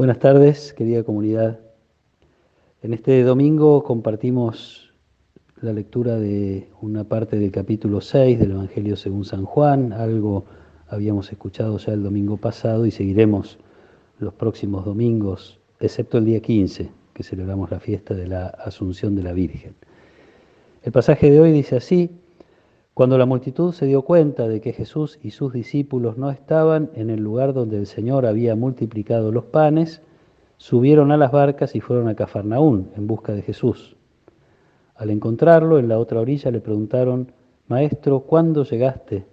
Buenas tardes, querida comunidad. En este domingo compartimos la lectura de una parte del capítulo 6 del Evangelio según San Juan. Algo habíamos escuchado ya el domingo pasado y seguiremos los próximos domingos, excepto el día 15, que celebramos la fiesta de la Asunción de la Virgen. El pasaje de hoy dice así: cuando la multitud se dio cuenta de que Jesús y sus discípulos no estaban en el lugar donde el Señor había multiplicado los panes, subieron a las barcas y fueron a Cafarnaún en busca de Jesús. Al encontrarlo en la otra orilla le preguntaron: Maestro, ¿cuándo llegaste?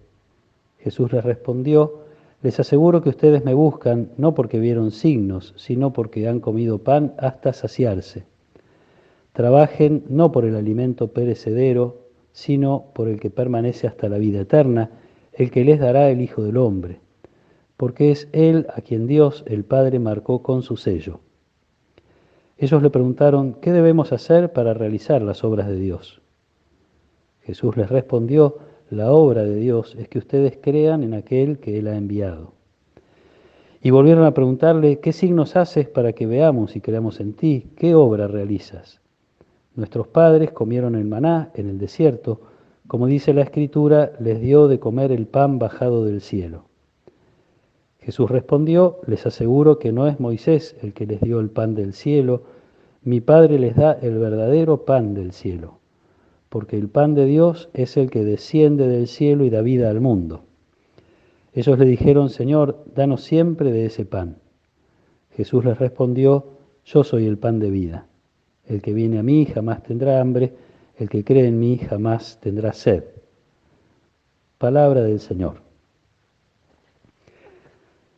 Jesús les respondió: les aseguro que ustedes me buscan no porque vieron signos, sino porque han comido pan hasta saciarse. Trabajen no por el alimento perecedero, sino por el que permanece hasta la vida eterna, el que les dará el Hijo del Hombre, porque es Él a quien Dios, el Padre, marcó con su sello. Ellos le preguntaron: ¿qué debemos hacer para realizar las obras de Dios? Jesús les respondió: la obra de Dios es que ustedes crean en aquel que Él ha enviado. Y volvieron a preguntarle: ¿qué signos haces para que veamos y creamos en ti? ¿Qué obra realizas? Nuestros padres comieron el maná en el desierto, como dice la Escritura, les dio de comer el pan bajado del cielo. Jesús respondió: les aseguro que no es Moisés el que les dio el pan del cielo, mi Padre les da el verdadero pan del cielo, porque el pan de Dios es el que desciende del cielo y da vida al mundo. Ellos le dijeron: Señor, danos siempre de ese pan. Jesús les respondió: yo soy el pan de vida. El que viene a mí jamás tendrá hambre, el que cree en mí jamás tendrá sed. Palabra del Señor.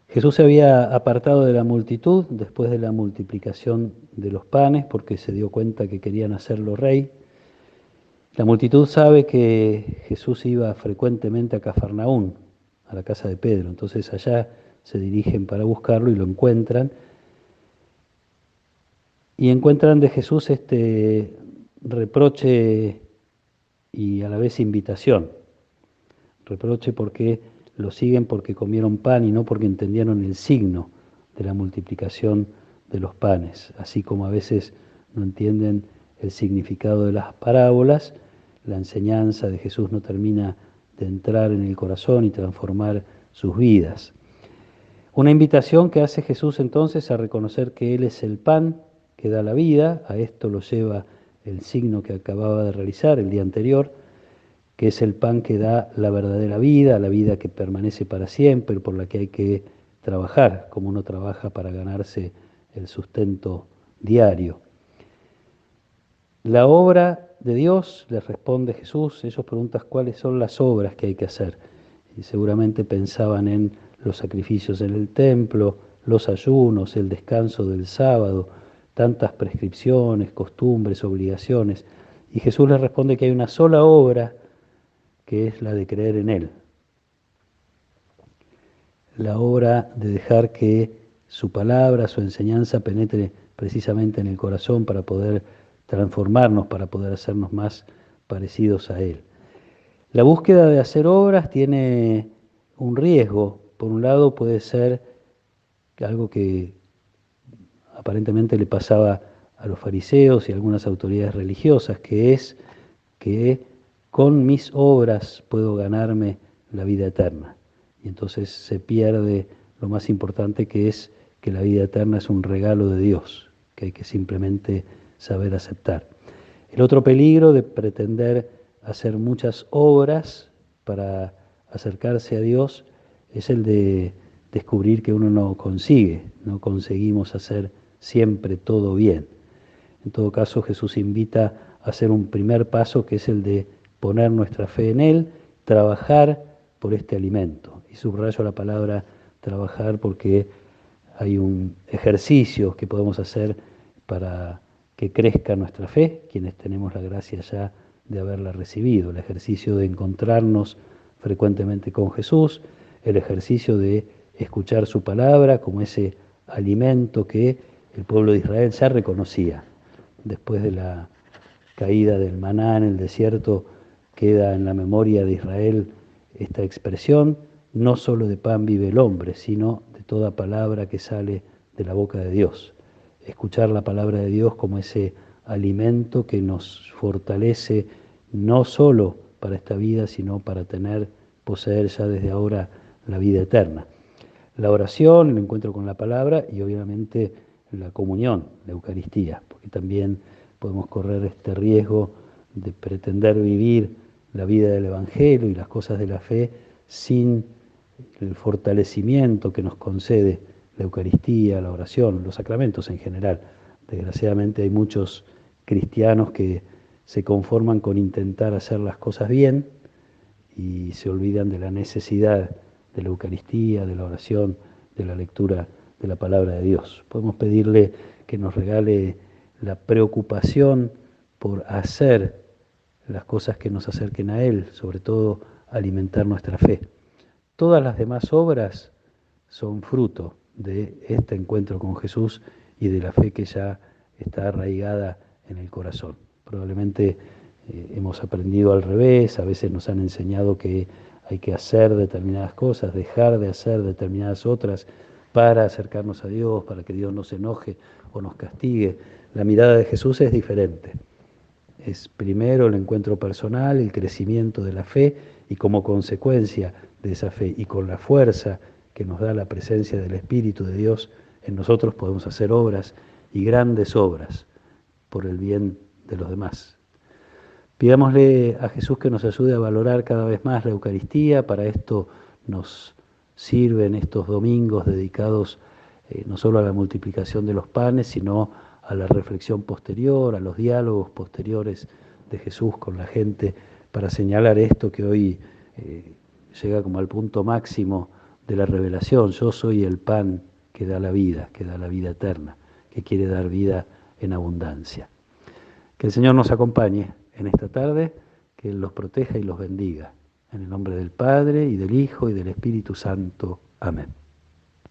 Jesús se había apartado de la multitud después de la multiplicación de los panes porque se dio cuenta que querían hacerlo rey. La multitud sabe que Jesús iba frecuentemente a Cafarnaún, a la casa de Pedro, entonces allá se dirigen para buscarlo y lo encuentran. Y encuentran de Jesús este reproche y a la vez invitación. Reproche porque lo siguen porque comieron pan y no porque entendieron el signo de la multiplicación de los panes. Así como a veces no entienden el significado de las parábolas, la enseñanza de Jesús no termina de entrar en el corazón y transformar sus vidas. Una invitación que hace Jesús entonces a reconocer que Él es el pan que da la vida. A esto lo lleva el signo que acababa de realizar el día anterior, que es el pan que da la verdadera vida, la vida que permanece para siempre, por la que hay que trabajar, como uno trabaja para ganarse el sustento diario. La obra de Dios, les responde Jesús. Ellos preguntan cuáles son las obras que hay que hacer. Y seguramente pensaban en los sacrificios en el templo, los ayunos, el descanso del sábado, tantas prescripciones, costumbres, obligaciones. Y Jesús les responde que hay una sola obra, que es la de creer en Él. La obra de dejar que su palabra, su enseñanza penetre precisamente en el corazón para poder transformarnos, para poder hacernos más parecidos a Él. La búsqueda de hacer obras tiene un riesgo. Por un lado puede ser algo que aparentemente le pasaba a los fariseos y a algunas autoridades religiosas, que es que con mis obras puedo ganarme la vida eterna. Y entonces se pierde lo más importante, que es que la vida eterna es un regalo de Dios, que hay que simplemente saber aceptar. El otro peligro de pretender hacer muchas obras para acercarse a Dios es el de descubrir que uno no conseguimos hacer siempre todo bien. En todo caso, Jesús invita a hacer un primer paso, que es el de poner nuestra fe en Él, trabajar por este alimento. Y subrayo la palabra trabajar porque hay un ejercicio que podemos hacer para que crezca nuestra fe, quienes tenemos la gracia ya de haberla recibido, el ejercicio de encontrarnos frecuentemente con Jesús, el ejercicio de escuchar su palabra como ese alimento que el pueblo de Israel ya reconocía. Después de la caída del maná en el desierto, queda en la memoria de Israel esta expresión: no solo de pan vive el hombre, sino de toda palabra que sale de la boca de Dios. Escuchar la palabra de Dios como ese alimento que nos fortalece no solo para esta vida, sino para poseer ya desde ahora la vida eterna. La oración, el encuentro con la palabra y obviamente la comunión, la Eucaristía, porque también podemos correr este riesgo de pretender vivir la vida del Evangelio y las cosas de la fe sin el fortalecimiento que nos concede la Eucaristía, la oración, los sacramentos en general. Desgraciadamente hay muchos cristianos que se conforman con intentar hacer las cosas bien y se olvidan de la necesidad de la Eucaristía, de la oración, de la lectura de la palabra de Dios. Podemos pedirle que nos regale la preocupación por hacer las cosas que nos acerquen a Él, sobre todo alimentar nuestra fe. Todas las demás obras son fruto de este encuentro con Jesús y de la fe que ya está arraigada en el corazón. Probablemente hemos aprendido al revés, a veces nos han enseñado que hay que hacer determinadas cosas, dejar de hacer determinadas otras para acercarnos a Dios, para que Dios no se enoje o nos castigue. La mirada de Jesús es diferente. Es primero el encuentro personal, el crecimiento de la fe y como consecuencia de esa fe y con la fuerza que nos da la presencia del Espíritu de Dios, en nosotros podemos hacer obras y grandes obras por el bien de los demás. Pidámosle a Jesús que nos ayude a valorar cada vez más la Eucaristía. Para esto nos sirven estos domingos dedicados no solo a la multiplicación de los panes, sino a la reflexión posterior, a los diálogos posteriores de Jesús con la gente, para señalar esto que hoy llega como al punto máximo de la revelación. Yo soy el pan que da la vida eterna, que quiere dar vida en abundancia. Que el Señor nos acompañe en esta tarde, que Él los proteja y los bendiga. En el nombre del Padre, y del Hijo, y del Espíritu Santo. Amén.